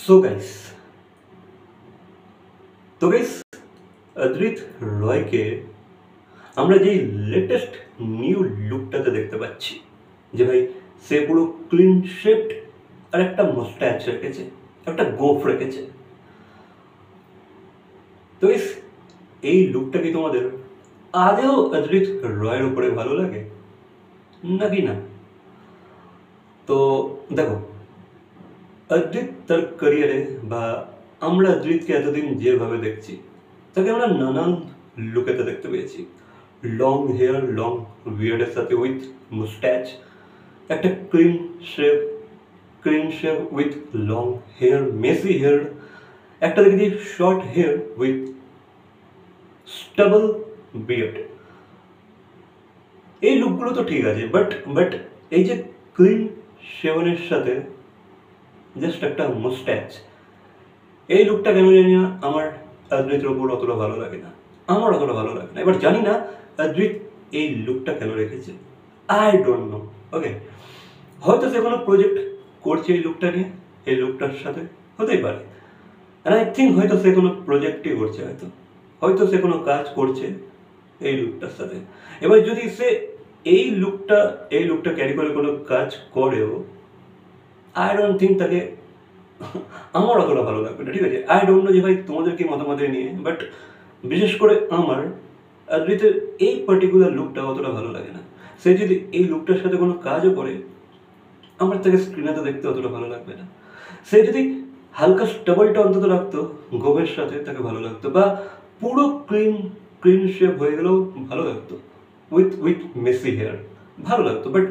So guys তো অদ্রিত রয়কে আমরা যেই লেটেস্ট নিউ লুকটাতে দেখতে পাচ্ছি যে ভাই সে পুরো ক্লিন শেপড আর একটা মুস্ট্যাচ রেখেছে, একটা গোফ রেখেছে। তো এই লুকটা কি তোমাদের আদেও অদ্রিত রয়ের উপরে ভালো লাগে নাকি না? তো দেখো, অদ্রিত তার ক্যারিয়ারে বা আমরা অদ্রিতকে এতদিন যেভাবে দেখছি তাকে আমরা নানান লুকেতে দেখতে পেয়েছি। লং হেয়ার, লং বিয়ার্ডের সাথে উইথ মুস্ট্যাচ, একটা clean shave with long hair, messy hair, একটা দেখেছি short hair with stubble beard. এই লুকগুলো তো ঠিক আছে, বাট এই যে ক্লিন শেভনের সাথে জাস্ট একটা মুস্ট্যাচ, এই লুকটা কেন জানি না আমার অদ্রিতের ওপর অতটা ভালো লাগে না, আমার অতটা ভালো লাগে না। এবার জানি না অদ্রিত এই লুকটা কেন রেখেছে, আই ডোন্ট নো। ওকে, হয়তো সে কোনো প্রজেক্ট করছে এই লুকটা নিয়ে, এই লুকটার সাথে হতেই পারে। আর আই থিঙ্ক হয়তো সে কোনো প্রজেক্টই করছে, হয়তো সে কোনো কাজ করছে এই লুকটার সাথে। এবার যদি সে এই লুকটা ক্যারি করে কোনো কাজ করেও, আই ডোন্ট থিঙ্ক তাকে আমার অতটা ভালো লাগবে না। ঠিক আছে, আই ডোন্ট নো যে ভাই তোমাদের কি মতামত নিয়ে, বাট বিশেষ করে আমার অদ্রিতের এই পার্টিকুলার লুকটা অতটা ভালো লাগে না। সে যদি এই লুকটার সাথে কোনো কাজও করে, আমার তাকে স্ক্রিনে দেখতে অতটা ভালো লাগবে না। সে যদি হালকা স্টাবলটা অন্তত রাখতো গোবের সাথে, তাকে ভালো লাগতো, বা পুরো ক্লিন শেপ হয়ে গেলেও ভালো লাগতো উইথ মেসি হেয়ার, ভালো লাগতো। বাট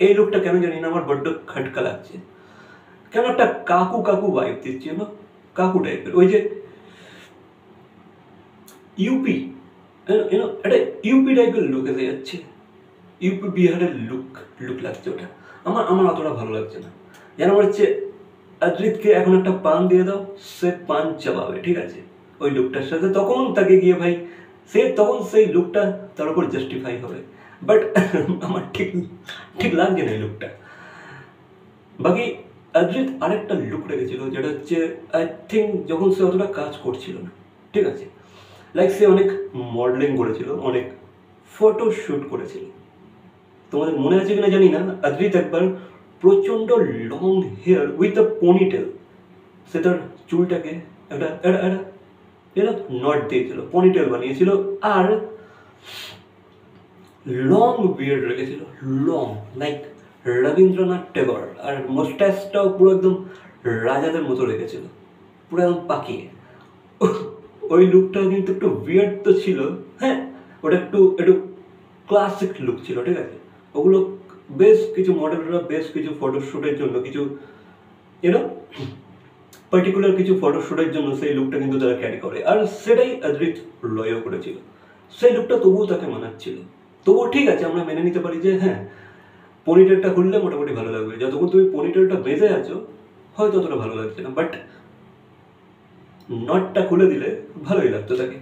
এই লুকটা কেন জানি না আমার বড্ড খটকা লাগছে, কেন একটা কাকু ভাইব দিচ্ছে না, কাকু টাইপের। ওই যে ইউপি একটা ইউপি টাইপের লুক এসে যাচ্ছে, ইউপি বিহারের লুক লাগছে ওটা। আমার অতটা ভালো লাগছে না। যেন আমার হচ্ছে অদ্রিতকে এখন একটা পান দিয়ে দাও, সে পান চাবাবে, ঠিক আছে, ওই লুকটার সাথে। তখন তাকে গিয়ে ভাই তখন সেই লুকটা তার উপর জাস্টিফাই হবে। বাট আমার ঠিক লাগছে না এই লুকটা। বাকি অদ্রিত আরেকটা লুক রেখেছিল, যেটা হচ্ছে আই থিঙ্ক যখন সে অতটা কাজ করছিল না, ঠিক আছে, লাইক সে অনেক মডেলিং করেছিল, অনেক ফটো শ্যুট করেছিল। তোমাদের মনে আছে কিনা জানি না, অদ্রিত একবার প্রচণ্ড long hair with a ponytail, সে তার চুলটাকে একটা নট দিয়েছিল, পনিটেল বানিয়েছিল, আর লং বিয়ার্ড রেখেছিল, লং লাইক রবীন্দ্রনাথ টেগর, আর মোস্টাসটাও পুরো একদম রাজাদের মতো রেখেছিল, পুরো একদম পাকিয়ে। ওই লুকটা কিন্তু একটু বিয়ার্ড তো ছিল, হ্যাঁ, ওটা একটু ক্লাসিক লুক ছিল, ঠিক আছে। ওগুলো বেশ কিছু মডেলরা বেশ কিছু ফটোশ্যুটের জন্য, কিছু পার্টিকুলার কিছু ফটোশ্যুটের জন্য সেই লুকটা কিন্তু তারা ক্যারি করে, আর সেটাই অদ্রিত রয়ও করেছিল। সেই লুকটা তবুও তাকে মানাচ্ছিল, তবুও ঠিক আছে, আমরা মেনে নিতে পারি যে হ্যাঁ, পনিটেলটা খুললে মোটামুটি ভালো লাগবে। যতক্ষণ তুমি পনিটেলটা বেঁধে আছো হয়তো অতটা ভালো লাগছে না, বাট নটটা খুলে দিলে ভালোই লাগতো তাকে।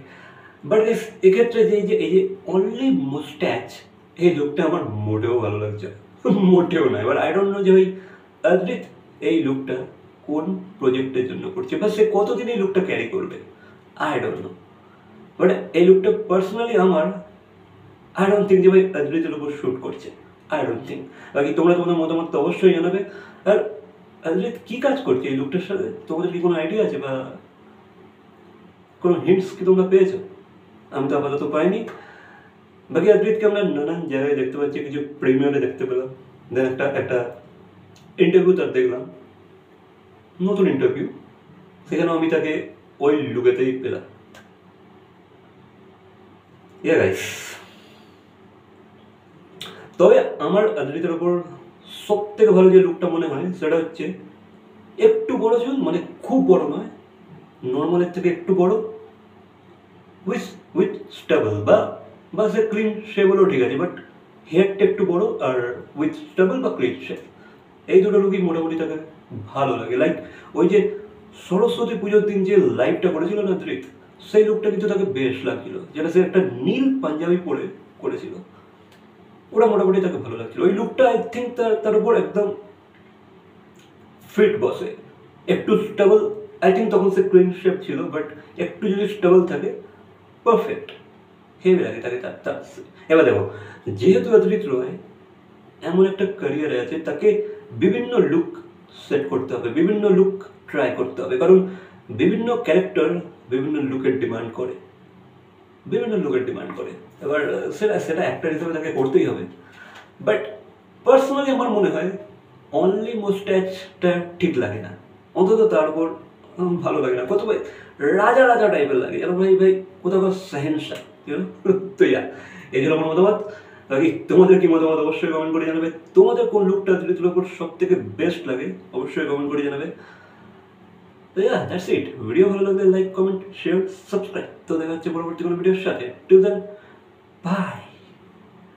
বাট এক্ষেত্রে এই যে অনলি মুস্ট্যাচ, এই লুকটা আমার মোটেও ভালো লাগছে, মোটেও না। এবার আই ডোন্ট নো যে ভাই অদ্রিত এই লুকটা কোন প্রজেক্টের জন্য করছে, বা সে কতদিন এই লুকটা ক্যারি করবে, আই ডোন্ট নো। বাট এই লুকটা পার্সোনালি আমার আই ডোন্ট থিঙ্ক যে ভাই অদ্রিতের উপর শ্যুট করছে, আই ডোন্ট থিঙ্ক। বাকি তোমরা তোমাদের মতামত তো অবশ্যই জানাবে। আর অদ্রিত কী কাজ করছে এই লুকটার সাথে, তোমাদের কি কোনো আইডিয়া আছে বা কোনো হিন্টস কি তোমরা পেয়েছো? আমি তো আপাতত পাইনি। বাকি অদ্রিতকে আমরা নানান জায়গায় দেখতে পাচ্ছি, কিছু প্রিমিয়ারে দেখতে পেলাম, দেন একটা ইন্টারভিউ তার দেখলাম, নতুন ইন্টারভিউ, সেখানেও আমি তাকে ওই লুকেতেই পেলাম। গাইস, তবে আমার অদ্রিতের ওপর সব থেকে ভালো যে লুকটা মনে হয় সেটা হচ্ছে একটু বড় চুল, মানে খুব বড় নয়, নর্মালের থেকে একটু বড়, উইথ স্টেবল, বা সে ক্লিন শেভ হলেও ঠিক আছে, বাট হেয়ারটা একটু বড় আর উইথ স্টেবল বা ক্লিন শেভ, এই দুটো লুকই মোটামুটি তাকে ভালো লাগে। লাইক ওই যে সরস্বতী পুজোর দিন যে লাইভটা করেছিল না অদ্রিত, সেই লুকটা কিন্তু তাকে বেশ লাগছিল, যেটা সে একটা নীল পাঞ্জাবি পরে করেছিল, ওটা মোটামুটি তাকে ভালো লাগছিল। ওই লুকটা আই থিঙ্ক তার উপর একদম ফিট বসে, একটু স্টেবল আই থিঙ্ক তখন সে ক্লিন শেপ ছিল, বাট একটু যদি স্টেবল থাকে পারফেক্ট, হেভি লাগে তাকে। তার এবার দেখো, যেহেতু অদ্রিত রয় এমন একটা ক্যারিয়ারে আছে, তাকে বিভিন্ন লুক সেট করতে হবে, বিভিন্ন লুক ট্রাই করতে হবে, কারণ বিভিন্ন ক্যারেক্টার বিভিন্ন লুকের ডিমান্ড করে, বিভিন্ন লুকের ডিমান্ড করে। এবার সেটা অ্যাক্টর হিসেবে তাকে করতেই হবে। বাট পার্সোনালি আমার মনে হয় অনলি মোস্ট্যাচটা ঠিক লাগে না, অন্তত তার উপর ভালো লাগে না, কত ভাই রাজা রাজা টাইপের লাগে, যেন ভাই ভাই কোথাও সেহেনশা। তো এই জন্য আমার মতামত। বাকি তোমাদের কি মতামত অবশ্যই কমেন্ট করে জানাবে। তোমাদের কোন লুকটা অদ্রিতের উপর সব থেকে বেস্ট লাগে অবশ্যই কমেন্ট করে জানাবে। তো দ্যাটস ইট। ভিডিও ভালো লাগলে লাইক, কমেন্ট, শেয়ার, সাবস্ক্রাইব। তো দেখা হচ্ছে পরবর্তী কোনো ভিডিওর সাথে। Till then, by.